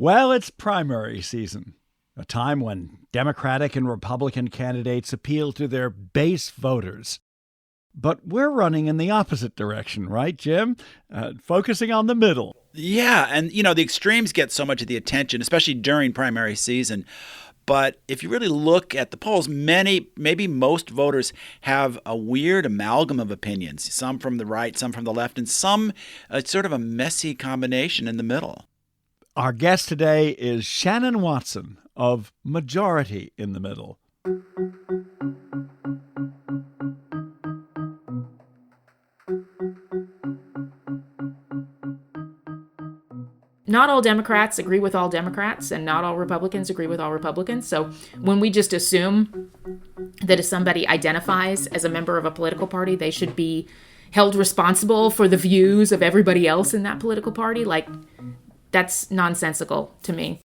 Well, it's primary season, a time when Democratic and Republican candidates appeal to their base voters. But we're running in the opposite direction, right, Jim? Focusing on the middle. Yeah, and the extremes get so much of the attention, especially during primary season. But if you really look at the polls, maybe most voters have a weird amalgam of opinions, some from the right, some from the left, and some sort of a messy combination in the middle. Our guest today is Shannon Watson of Majority in the Middle. Not all Democrats agree with all Democrats, and not all Republicans agree with all Republicans. So when we just assume that if somebody identifies as a member of a political party, they should be held responsible for the views of everybody else in that political party, that's nonsensical to me.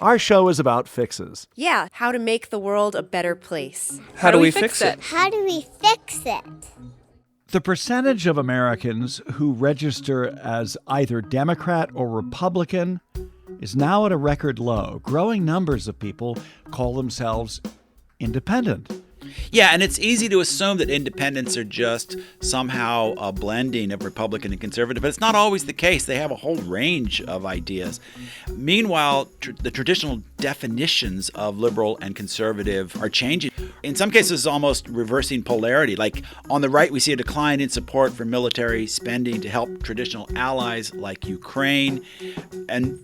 Our show is about fixes. Yeah, how to make the world a better place. How do we fix it? How do we fix it? The percentage of Americans who register as either Democrat or Republican is now at a record low. Growing numbers of people call themselves independent. Yeah, and it's easy to assume that independents are just somehow a blending of Republican and conservative, but it's not always the case. They have a whole range of ideas. Meanwhile, the traditional definitions of liberal and conservative are changing. In some cases, almost reversing polarity. Like on the right, we see a decline in support for military spending to help traditional allies like Ukraine. And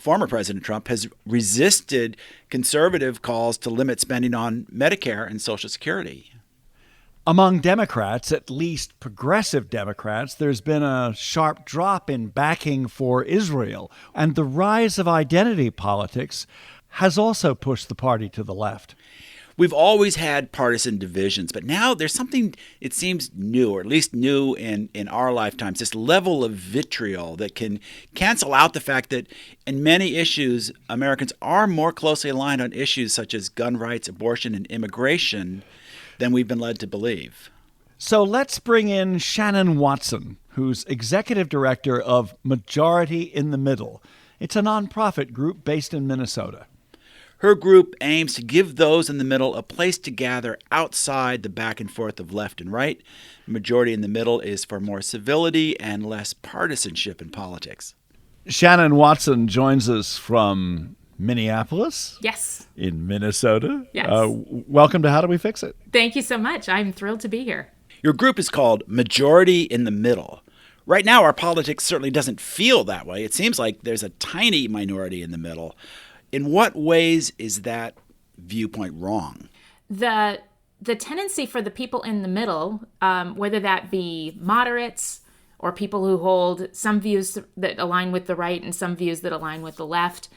former President Trump has resisted conservative calls to limit spending on Medicare and Social Security. Among Democrats, at least progressive Democrats, there's been a sharp drop in backing for Israel, and the rise of identity politics has also pushed the party to the left. We've always had partisan divisions, but now there's something, it seems new, or at least new in our lifetimes, this level of vitriol that can cancel out the fact that in many issues, Americans are more closely aligned on issues such as gun rights, abortion, and immigration than we've been led to believe. So let's bring in Shannon Watson, who's executive director of Majority in the Middle. It's a nonprofit group based in Minnesota. Her group aims to give those in the middle a place to gather outside the back and forth of left and right. Majority in the Middle is for more civility and less partisanship in politics. Shannon Watson joins us from Minneapolis. Yes. In Minnesota. Yes. Welcome to How Do We Fix It? Thank you so much. I'm thrilled to be here. Your group is called Majority in the Middle. Right now, our politics certainly doesn't feel that way. It seems like there's a tiny minority in the middle. In what ways is that viewpoint wrong? The tendency for the people in the middle, whether that be moderates or people who hold some views that align with the right and some views that align with the left,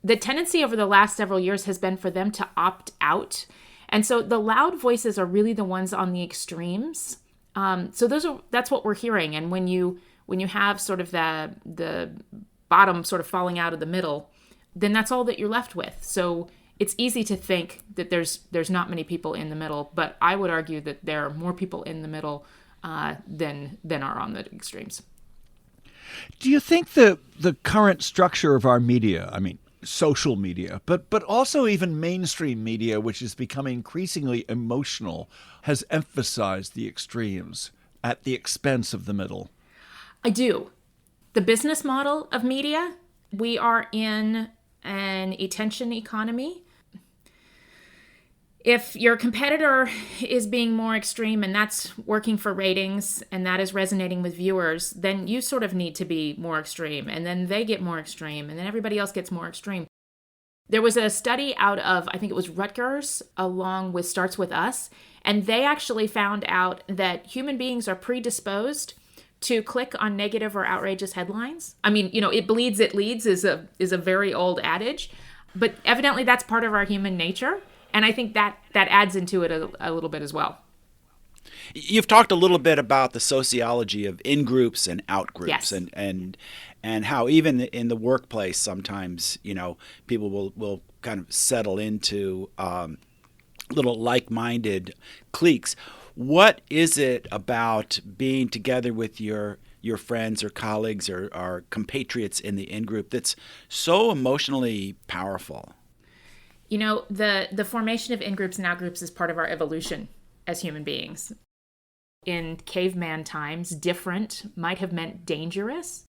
the tendency over the last several years has been for them to opt out. And so the loud voices are really the ones on the extremes. So that's what we're hearing. And when you have sort of the bottom sort of falling out of the middle, then that's all that you're left with. So it's easy to think that there's not many people in the middle, but I would argue that there are more people in the middle than are on the extremes. Do you think the current structure of our media, social media, but also even mainstream media, which is becoming increasingly emotional, has emphasized the extremes at the expense of the middle? I do. The business model of media, we are in an attention economy. If your competitor is being more extreme and that's working for ratings and that is resonating with viewers, then you sort of need to be more extreme, and then they get more extreme, and then everybody else gets more extreme. There was a study out of, I think it was Rutgers, along with Starts With Us, and they actually found out that human beings are predisposed to click on negative or outrageous headlines. It bleeds, it leads is a very old adage, but evidently that's part of our human nature. And I think that adds into it a little bit as well. You've talked a little bit about the sociology of in-groups and out-groups. Yes. And how even in the workplace sometimes, people will kind of settle into little like-minded cliques. What is it about being together with your friends or colleagues or compatriots in the in-group that's so emotionally powerful? You know, the formation of in-groups and out-groups is part of our evolution as human beings. In caveman times, different might have meant dangerous.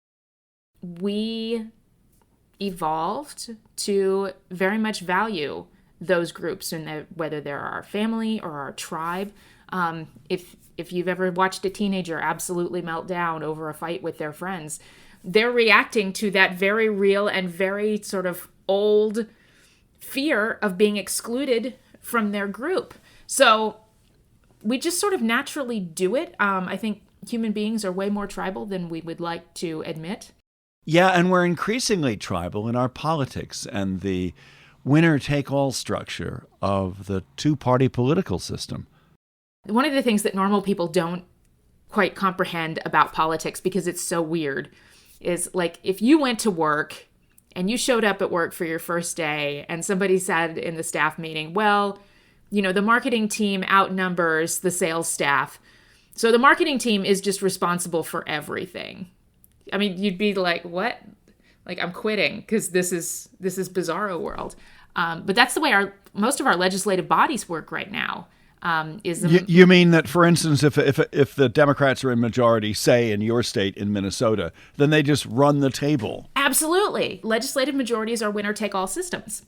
We evolved to very much value those groups, and whether they're our family or our tribe. If you've ever watched a teenager absolutely melt down over a fight with their friends, they're reacting to that very real and very sort of old fear of being excluded from their group. So we just sort of naturally do it. I think human beings are way more tribal than we would like to admit. Yeah, and we're increasingly tribal in our politics and the winner-take-all structure of the two-party political system. One of the things that normal people don't quite comprehend about politics, because it's so weird, is like if you went to work and you showed up at work for your first day and somebody said in the staff meeting, well, you know, the marketing team outnumbers the sales staff, so the marketing team is just responsible for everything. I mean, you'd be like, what? Like, I'm quitting because this is bizarro world. But that's the way most of our legislative bodies work right now. You mean that, for instance, if the Democrats are in majority, say in your state in Minnesota, then they just run the table? Absolutely. Legislative majorities are winner-take-all systems.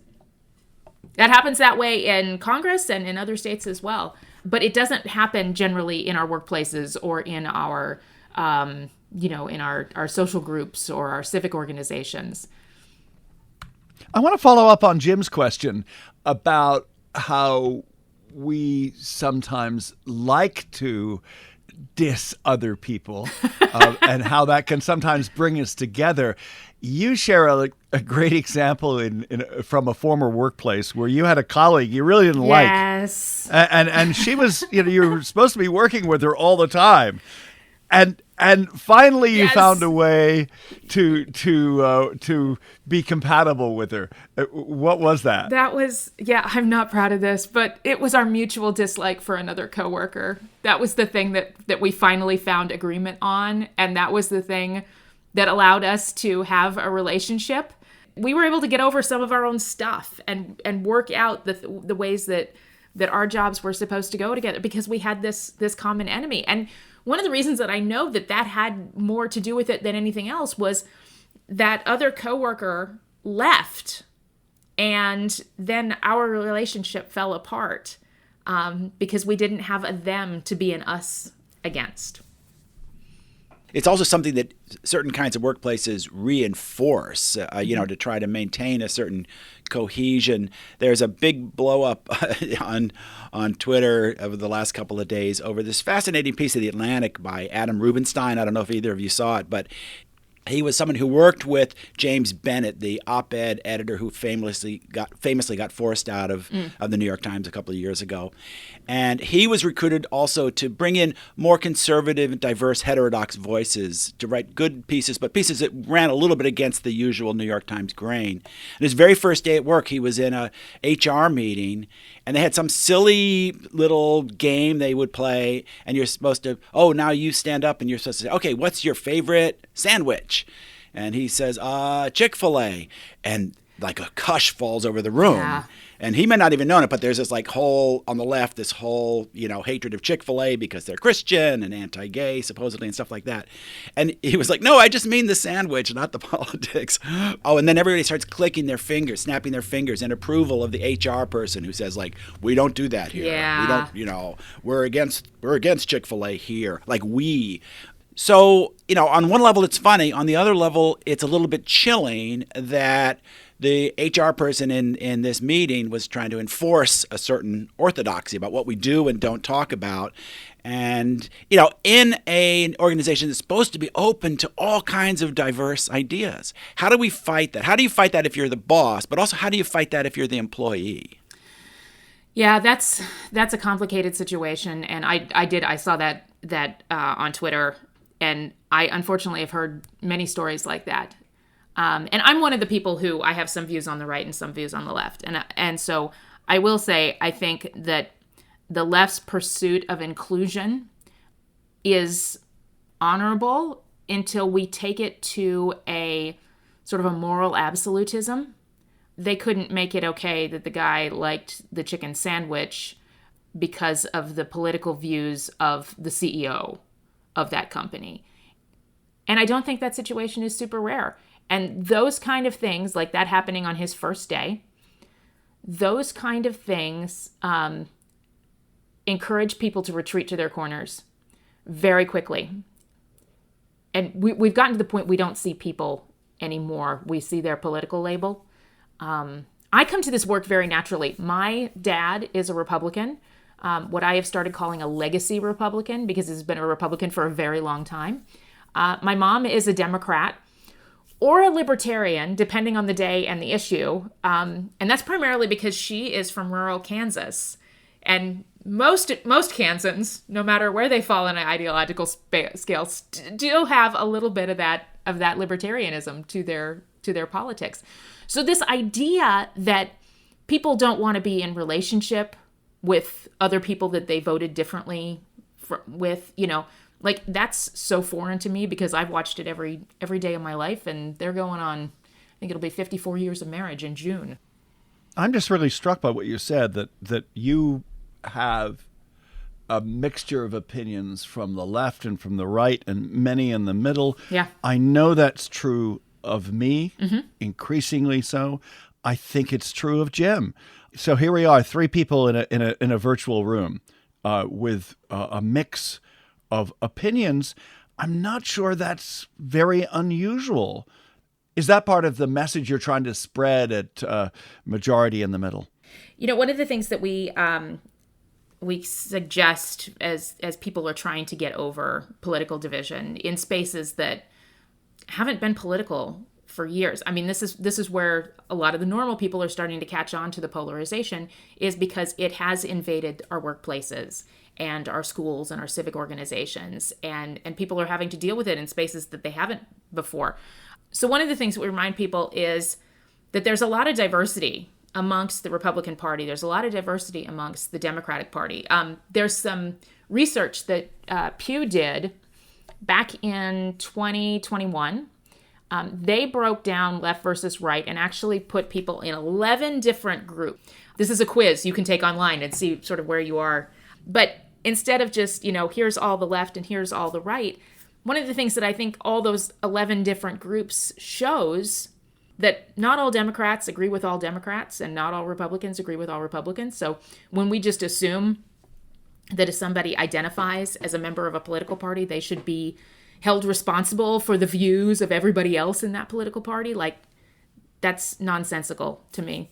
That happens that way in Congress and in other states as well. But it doesn't happen generally in our workplaces or in our, in our social groups or our civic organizations. I want to follow up on Jim's question about how we sometimes like to diss other people and how that can sometimes bring us together. You share a great example from a former workplace where you had a colleague you really didn't like. Yes. And she was, you were supposed to be working with her all the time. And finally, you found a way to be compatible with her. What was that? That was, I'm not proud of this, but it was our mutual dislike for another coworker. That was the thing that we finally found agreement on, and that was the thing that allowed us to have a relationship. We were able to get over some of our own stuff and work out the ways that our jobs were supposed to go together because we had this common enemy. And one of the reasons that I know that had more to do with it than anything else was that other coworker left, and then our relationship fell apart because we didn't have a them to be an us against. It's also something that certain kinds of workplaces reinforce, to try to maintain a certain cohesion. There's a big blow up on Twitter over the last couple of days over this fascinating piece of The Atlantic by Adam Rubenstein. I don't know if either of you saw it, but he was someone who worked with James Bennett, the op-ed editor who famously got forced out of the New York Times a couple of years ago. And he was recruited also to bring in more conservative, diverse, heterodox voices to write good pieces, but pieces that ran a little bit against the usual New York Times grain. And his very first day at work, he was in a HR meeting, and they had some silly little game they would play, and you're supposed to, now you stand up, and you're supposed to say, okay, what's your favorite sandwich? And he says, Chick-fil-A. And like a hush falls over the room. Yeah. And he may not even know it, but there's this whole, on the left, this whole, hatred of Chick-fil-A because they're Christian and anti-gay, supposedly, and stuff like that. And he was like, no, I just mean the sandwich, not the politics. And then everybody starts clicking their fingers, snapping their fingers in approval of the HR person who says, we don't do that here. Yeah. We don't, we're against Chick-fil-A here. We. So, on one level, it's funny. On the other level, it's a little bit chilling that the HR person in this meeting was trying to enforce a certain orthodoxy about what we do and don't talk about. And, in an organization that's supposed to be open to all kinds of diverse ideas, how do we fight that? How do you fight that if you're the boss? But also, how do you fight that if you're the employee? Yeah, that's a complicated situation. And I saw that on Twitter. And I unfortunately have heard many stories like that. And I'm one of the people who I have some views on the right and some views on the left. And so I will say, I think that the left's pursuit of inclusion is honorable until we take it to a sort of a moral absolutism. They couldn't make it okay that the guy liked the chicken sandwich because of the political views of the CEO of that company. And I don't think that situation is super rare. And those kind of things, like that happening on his first day, those kind of things encourage people to retreat to their corners very quickly. And we've gotten to the point we don't see people anymore. We see their political label. I come to this work very naturally. My dad is a Republican, what I have started calling a legacy Republican, because he's been a Republican for a very long time. My mom is a Democrat or a libertarian, depending on the day and the issue. And that's primarily because she is from rural Kansas. And most Kansans, no matter where they fall in an ideological scale, do have a little bit of that libertarianism to their politics. So this idea that people don't want to be in relationship with other people that they voted differently with, like that's so foreign to me, because I've watched it every day of my life, and they're going on, I think it'll be 54 years of marriage in June. I'm just really struck by what you said, that you have a mixture of opinions from the left and from the right and many in the middle. Yeah. I know that's true of me, increasingly so. I think it's true of Jim. So here we are, three people in a virtual room with a mix of opinions. I'm not sure that's very unusual. Is that part of the message you're trying to spread at Majority in the Middle? One of the things that we suggest as people are trying to get over political division in spaces that haven't been political for years. I mean, this is where a lot of the normal people are starting to catch on to the polarization, is because it has invaded our workplaces and our schools and our civic organizations, and people are having to deal with it in spaces that they haven't before. So one of the things that we remind people is that there's a lot of diversity amongst the Republican Party. There's a lot of diversity amongst the Democratic Party. There's some research that Pew did back in 2021. They broke down left versus right and actually put people in 11 different groups. This is a quiz you can take online and see sort of where you are. But instead of just, here's all the left and here's all the right, one of the things that I think all those 11 different groups shows that not all Democrats agree with all Democrats and not all Republicans agree with all Republicans. So when we just assume that if somebody identifies as a member of a political party, they should be held responsible for the views of everybody else in that political party, like that's nonsensical to me.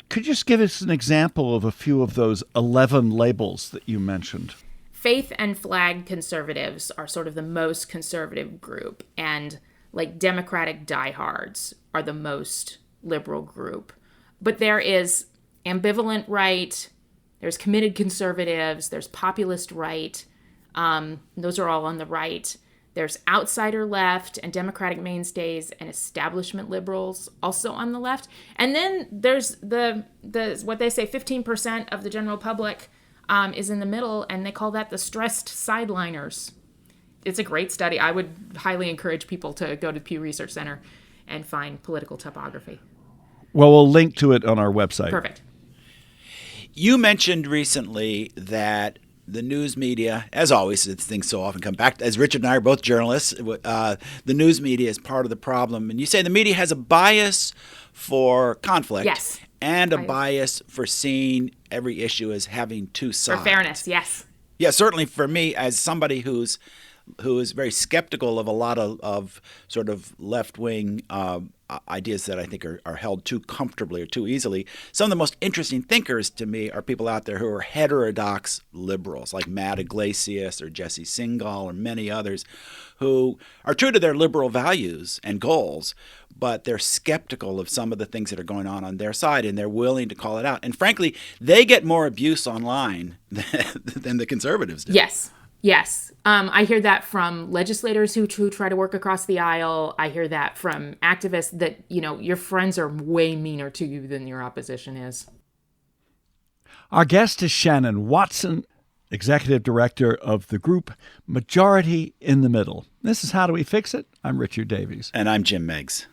Could you just give us an example of a few of those 11 labels that you mentioned? Faith and flag conservatives are sort of the most conservative group, and like Democratic diehards are the most liberal group. But there is ambivalent right, there's committed conservatives, there's populist right. Those are all on the right. There's outsider left and Democratic mainstays and establishment liberals also on the left. And then there's the what they say 15% of the general public is in the middle, and they call that the stressed sideliners. It's a great study. I would highly encourage people to go to Pew Research Center and find political topography. Well, we'll link to it on our website. Perfect. You mentioned recently that the news media, as always, things so often come back. As Richard and I are both journalists, the news media is part of the problem. And you say the media has a bias for conflict. Yes. And a bias for seeing every issue as having two sides. For fairness, yes. Yeah, certainly for me, as somebody who is very skeptical of a lot of sort of left-wing ideas that I think are held too comfortably or too easily. Some of the most interesting thinkers to me are people out there who are heterodox liberals, like Matt Iglesias or Jesse Singal or many others, who are true to their liberal values and goals, but they're skeptical of some of the things that are going on their side, and they're willing to call it out. And frankly, they get more abuse online than the conservatives do. Yes. I hear that from legislators who try to work across the aisle. I hear that from activists that, your friends are way meaner to you than your opposition is. Our guest is Shannon Watson, Executive Director of the group Majority in the Middle. This is How Do We Fix It? I'm Richard Davies. And I'm Jim Meigs.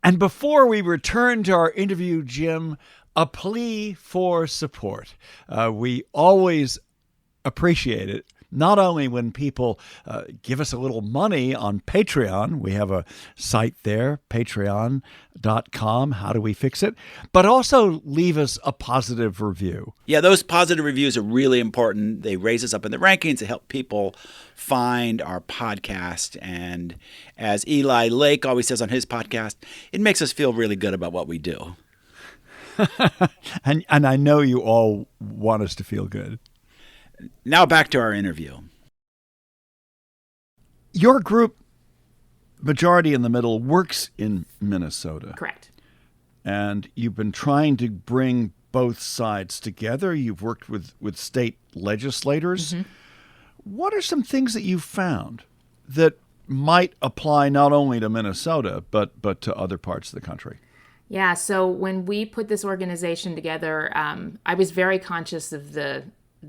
And before we return to our interview, Jim, a plea for support. We always appreciate it, not only when people give us a little money on Patreon. We have a site there, patreon.com, How Do We Fix It? But also leave us a positive review. Yeah, those positive reviews are really important. They raise us up in the rankings. They help people find our podcast. And as Eli Lake always says on his podcast, it makes us feel really good about what we do. And I know you all want us to feel good. Now back to our interview. Your group, Majority in the Middle, works in Minnesota. Correct. And you've been trying to bring both sides together. You've worked with state legislators. Mm-hmm. What are some things that you've found that might apply not only to Minnesota, but to other parts of the country? Yeah, so when we put this organization together, I was very conscious of the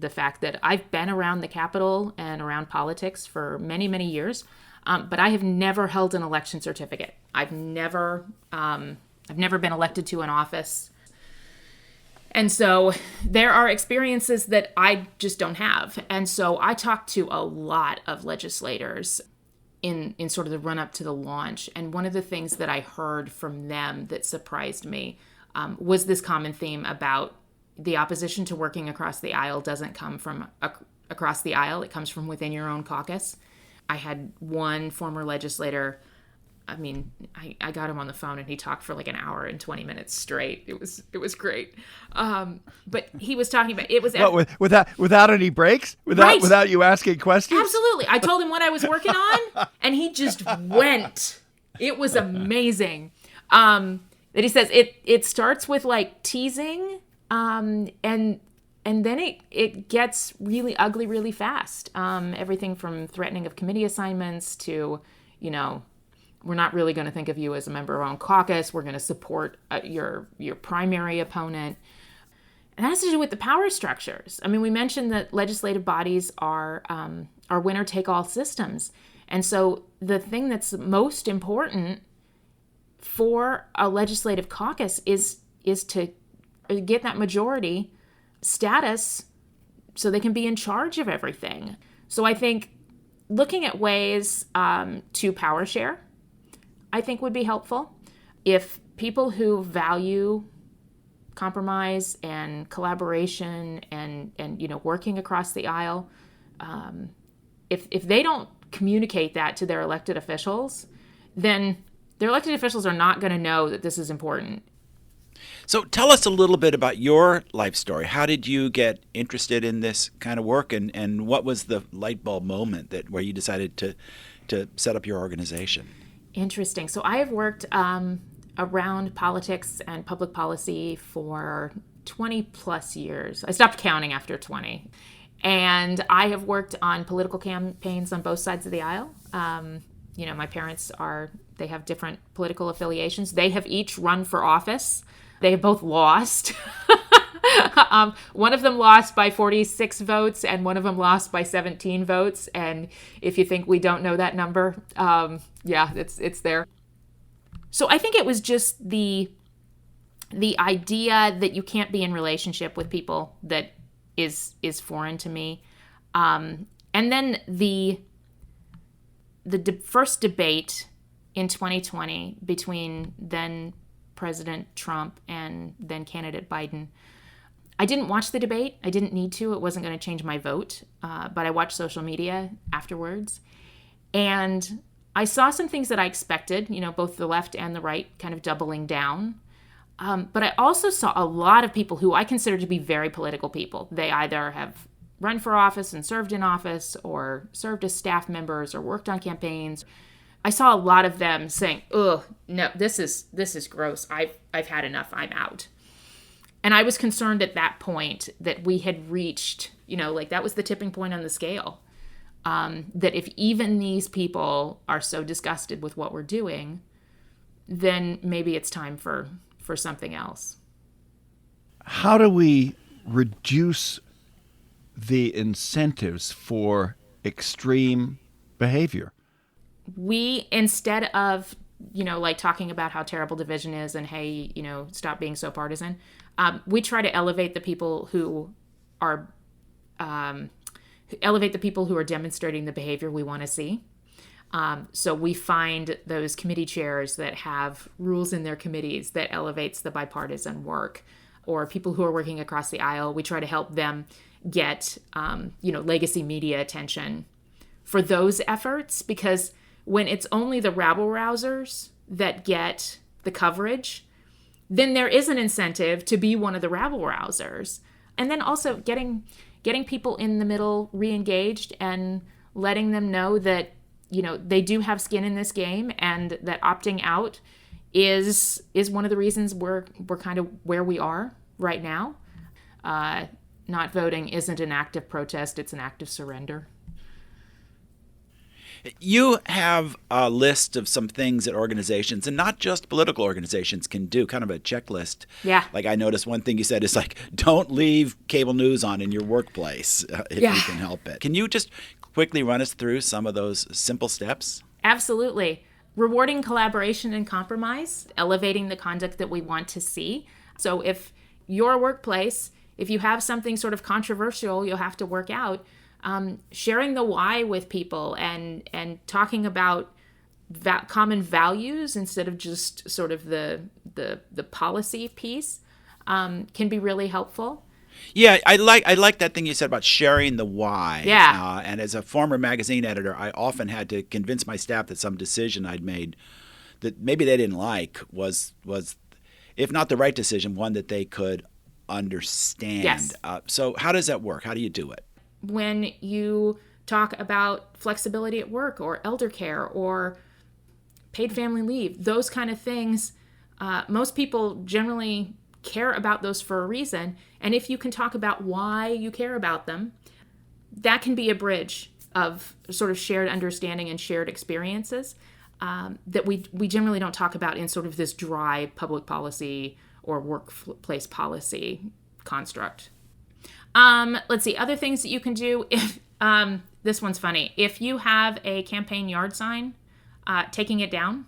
fact that I've been around the Capitol and around politics for many, many years, but I have never held an election certificate. I've never been elected to an office. And so there are experiences that I just don't have. And so I talked to a lot of legislators in sort of the run up to the launch. And one of the things that I heard from them that surprised me was this common theme about the opposition to working across the aisle doesn't come from across the aisle. It comes from within your own caucus. I had one former legislator, I got him on the phone and he talked for like an hour and 20 minutes straight. It was great. But he was talking about, it was... without any breaks? Without you asking questions? Absolutely. I told him what I was working on and he just went. It was amazing. That he says it starts with like teasing, and then it gets really ugly really fast. Everything from threatening of committee assignments to, we're not really going to think of you as a member of our own caucus. We're going to support your primary opponent. And that has to do with the power structures. I mean, we mentioned that legislative bodies are winner-take-all systems. And so the thing that's most important for a legislative caucus is to get that majority status so they can be in charge of everything. So I think looking at ways to power share, I think would be helpful. If people who value compromise and collaboration and working across the aisle, if they don't communicate that to their elected officials, then their elected officials are not going to know that this is important. So tell us a little bit about your life story. How did you get interested in this kind of work, and what was the light bulb moment where you decided to set up your organization? Interesting. So I have worked around politics and public policy for 20 plus years. I stopped counting after 20. And I have worked on political campaigns on both sides of the aisle. My parents they have different political affiliations. They have each run for office. They have both lost. One of them lost by 46 votes and one of them lost by 17 votes. And if you think we don't know that number, it's there. So I think it was just the idea that you can't be in relationship with people that is foreign to me. And then the first debate in 2020 between then President Trump and then candidate Biden. I didn't watch the debate. I didn't need to. It wasn't going to change my vote. But I watched social media afterwards. And I saw some things that I expected, both the left and the right kind of doubling down. But I also saw a lot of people who I consider to be very political people. They either have run for office and served in office or served as staff members or worked on campaigns. I saw a lot of them saying, "Ugh, no, this is gross. I've had enough. I'm out." And I was concerned at that point that we had reached, that was the tipping point on the scale. That if even these people are so disgusted with what we're doing, then maybe it's time for something else. how do we reduce the incentives for extreme behavior? We, instead of, like talking about how terrible division is and, hey, stop being so partisan, we try to elevate the people who are demonstrating the behavior we want to see. So we find those committee chairs that have rules in their committees that elevates the bipartisan work, or people who are working across the aisle. We try to help them get, legacy media attention for those efforts, because when it's only the rabble-rousers that get the coverage, then there is an incentive to be one of the rabble-rousers. And then also getting people in the middle re-engaged and letting them know that, they do have skin in this game, and that opting out is one of the reasons we're kind of where we are right now. Not voting isn't an act of protest, it's an act of surrender. You have a list of some things that organizations, and not just political organizations, can do, kind of a checklist. Yeah. Like I noticed one thing you said is like, don't leave cable news on in your workplace if you can help it. Can you just quickly run us through some of those simple steps? Absolutely. Rewarding collaboration and compromise, elevating the conduct that we want to see. So if your workplace, if you have something sort of controversial you'll have to work out, sharing the why with people and talking about common values instead of just sort of the policy piece can be really helpful. Yeah, I like that thing you said about sharing the why. Yeah. And as a former magazine editor, I often had to convince my staff that some decision I'd made that maybe they didn't like was if not the right decision, one that they could understand. Yes. So how does that work? How do you do it? When you talk about flexibility at work or elder care or paid family leave, those kind of things, most people generally care about those for a reason. And if you can talk about why you care about them, that can be a bridge of sort of shared understanding and shared experiences that we generally don't talk about in sort of this dry public policy or workplace policy construct. Let's see, other things that you can do. If this one's funny. If you have a campaign yard sign, taking it down,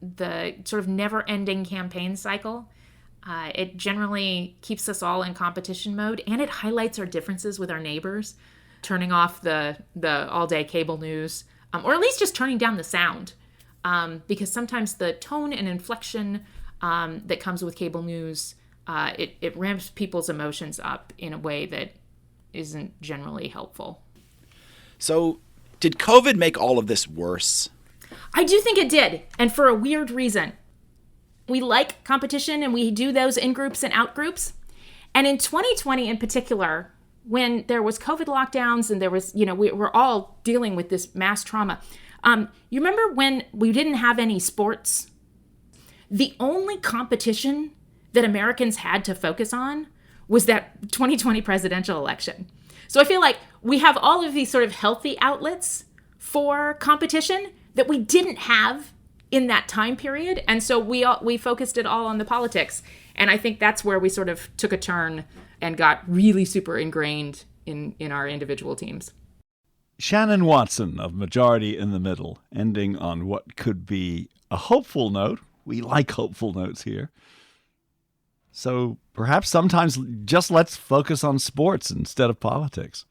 the sort of never-ending campaign cycle, it generally keeps us all in competition mode, and it highlights our differences with our neighbors. Turning off the all-day cable news, or at least just turning down the sound, because sometimes the tone and inflection that comes with cable news, it ramps people's emotions up in a way that isn't generally helpful. So did COVID make all of this worse? I do think it did, and for a weird reason. We like competition, and we do those in-groups and out-groups. And in 2020 in particular, when there was COVID lockdowns and there was, we were all dealing with this mass trauma. You remember when we didn't have any sports? The only competition that Americans had to focus on was that 2020 presidential election. So I feel like we have all of these sort of healthy outlets for competition that we didn't have in that time period. And so we focused it all on the politics. And I think that's where we sort of took a turn and got really super ingrained in our individual teams. Shannon Watson of Majority in the Middle, ending on what could be a hopeful note. We like hopeful notes here. So perhaps sometimes just let's focus on sports instead of politics.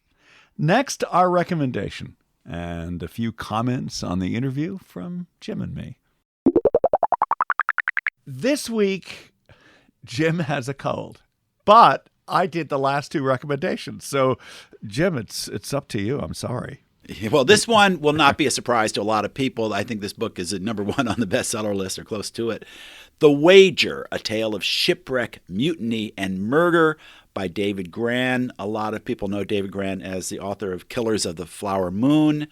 Next, our recommendation and a few comments on the interview from Jim and me. This week, Jim has a cold, but I did the last two recommendations. So, Jim, it's up to you. I'm sorry. Well, this one will not be a surprise to a lot of people. I think this book is at number one on the bestseller list or close to it. The Wager, A Tale of Shipwreck, Mutiny, and Murder by David Grann. A lot of people know David Grann as the author of Killers of the Flower Moon.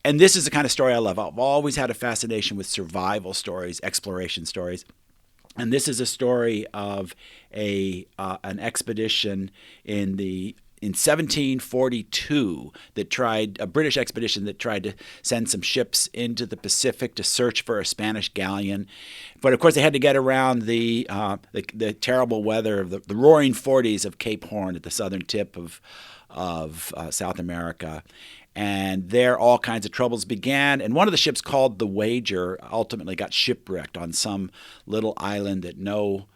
And this is the kind of story I love. I've always had a fascination with survival stories, exploration stories. And this is a story of an expedition in the in 1742 that tried a British expedition that tried to send some ships into the Pacific to search for a Spanish galleon. But of course, they had to get around the terrible weather of the roaring 40s of Cape Horn at the southern tip of South America. And there all kinds of troubles began. And one of the ships, called the Wager, ultimately got shipwrecked on some little island that no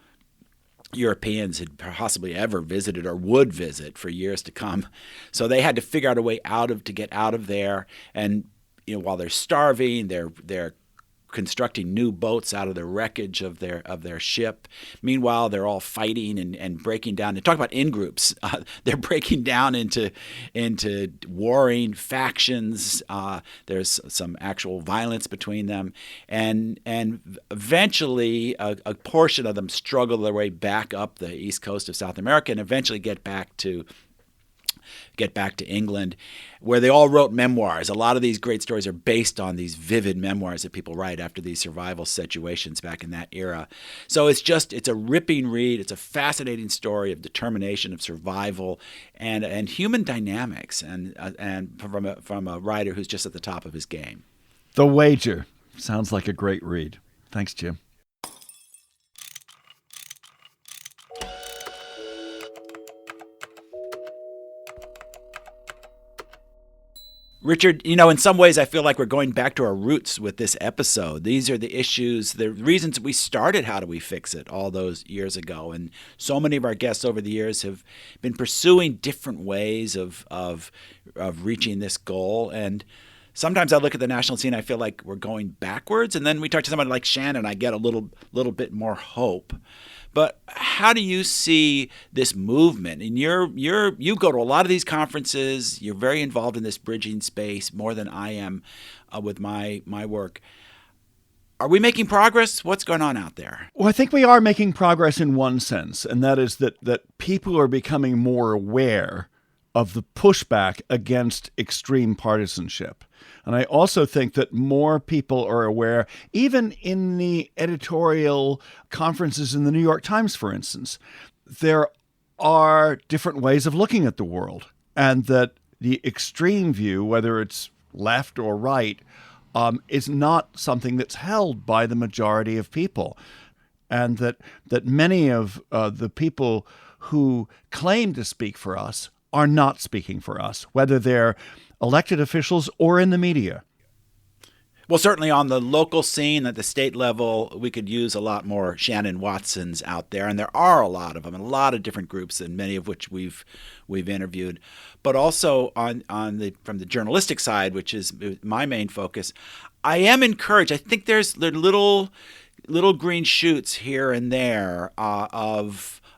Europeans had possibly ever visited or would visit for years to come. So they had to figure out a way to get out of there. And while they're starving, they're constructing new boats out of the wreckage of their ship. Meanwhile, they're all fighting and breaking down. And talk about in groups. They're breaking down into warring factions. There's some actual violence between them, and eventually a portion of them struggle their way back up the east coast of South America and eventually get back to England, where they all wrote memoirs. A lot of these great stories are based on these vivid memoirs that people write after these survival situations back in that era. So it's a ripping read. It's a fascinating story of determination, of survival, and human dynamics, and from a writer who's just at the top of his game. The Wager sounds like a great read. Thanks, Jim. Richard, in some ways I feel like we're going back to our roots with this episode. These are the issues, the reasons we started How Do We Fix It all those years ago. And so many of our guests over the years have been pursuing different ways of reaching this goal. And sometimes I look at the national scene, I feel like we're going backwards. And then we talk to somebody like Shannon, I get a little bit more hope. But how do you see this movement? And you go to a lot of these conferences. You're very involved in this bridging space more than I am with my work. Are we making progress? What's going on out there? Well, I think we are making progress in one sense, and that is that people are becoming more aware of the pushback against extreme partisanship. And I also think that more people are aware, even in the editorial conferences in the New York Times, for instance, there are different ways of looking at the world, and that the extreme view, whether it's left or right, is not something that's held by the majority of people. And that many of the people who claim to speak for us are not speaking for us, whether they're elected officials or in the media. Well, certainly on the local scene at the state level, we could use a lot more Shannon Watsons out there, and there are a lot of them, and a lot of different groups, and many of which we've interviewed. But also from the journalistic side, which is my main focus, I am encouraged. I think there's little green shoots here and there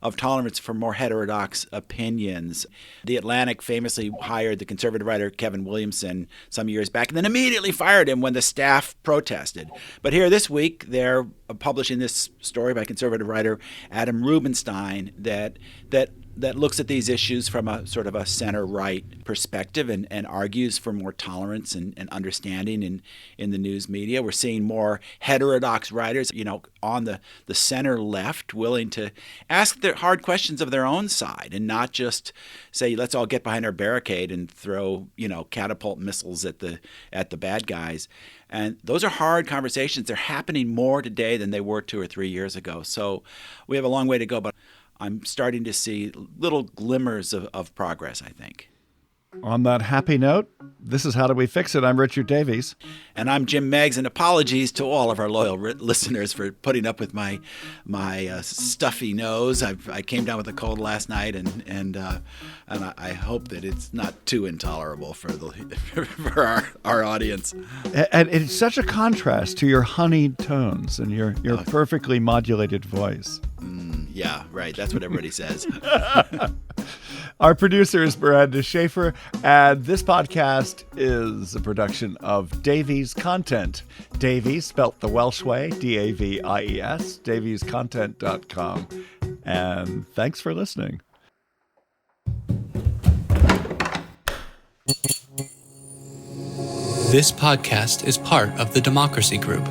of tolerance for more heterodox opinions. The Atlantic famously hired the conservative writer Kevin Williamson some years back and then immediately fired him when the staff protested. But here this week, they're publishing this story by conservative writer Adam Rubinstein that looks at these issues from a sort of a center-right perspective and argues for more tolerance and understanding in the news media. We're seeing more heterodox writers, on the center-left, willing to ask the hard questions of their own side and not just say, let's all get behind our barricade and throw, catapult missiles at the bad guys. And those are hard conversations. They're happening more today than they were 2 or 3 years ago. So we have a long way to go, but I'm starting to see little glimmers of progress, I think. On that happy note, this is How Do We Fix It? I'm Richard Davies. And I'm Jim Meggs, and apologies to all of our loyal listeners for putting up with my stuffy nose. I came down with a cold last night, and I hope that it's not too intolerable for our audience. And it's such a contrast to your honeyed tones and your perfectly modulated voice. Yeah, right. That's what everybody says. Our producer is Miranda Schaefer, and this podcast is a production of Davies Content. Davies, spelt the Welsh way, Davies, daviescontent.com. And thanks for listening. This podcast is part of the Democracy Group.